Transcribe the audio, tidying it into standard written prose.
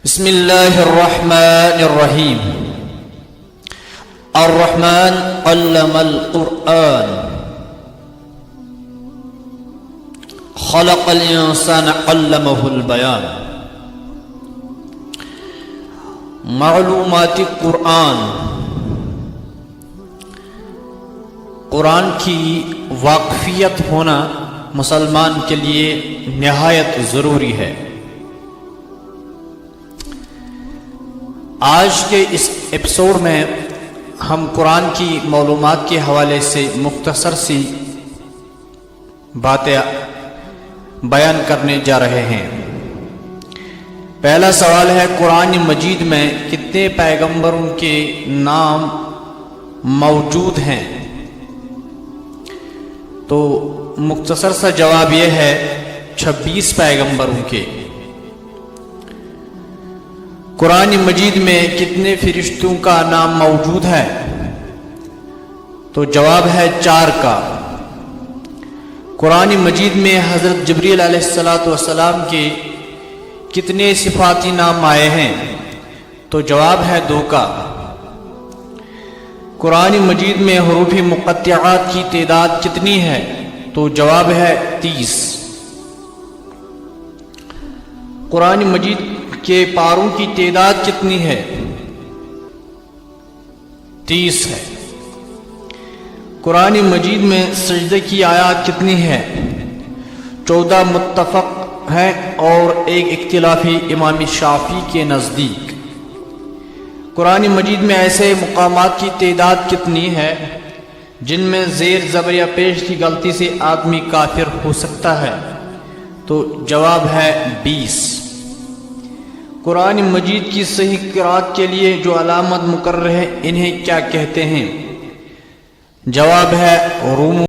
بسم اللہ الرحمن الرحیم الرحمن علم القرآن خلق الانسان علمہ البیان معلومات قرآن قرآن کی واقفیت ہونا مسلمان کے لیے نہایت ضروری ہے۔ آج کے اس ایپیسوڈ میں ہم قرآن کی معلومات کے حوالے سے مختصر سی باتیں بیان کرنے جا رہے ہیں۔ پہلا سوال ہے، قرآن مجید میں کتنے پیغمبروں کے نام موجود ہیں؟ تو مختصر سا جواب یہ ہے 26 پیغمبروں کے۔ قرآن مجید میں کتنے فرشتوں کا نام موجود ہے؟ تو جواب ہے 4 کا۔ قرآن مجید میں حضرت جبریل علیہ السلام کے کتنے صفاتی نام آئے ہیں؟ تو جواب ہے 2 کا۔ قرآن مجید میں حروف مقطعات کی تعداد کتنی ہے؟ تو جواب ہے 30۔ قرآن مجید کے پاروں کی تعداد کتنی ہے؟ 30 ہے۔ قرآن مجید میں سجدے کی آیات کتنی ہے؟ 14 متفق ہے اور 1 اختلافی امام شافعی کے نزدیک۔ قرآن مجید میں ایسے مقامات کی تعداد کتنی ہے جن میں زیر زبر یا پیش کی غلطی سے آدمی کافر ہو سکتا ہے؟ تو جواب ہے 20۔ قرآن مجید کی صحیح قرأت کے لیے جو علامت مقرر ہے انہیں کیا کہتے ہیں؟ جواب ہے روم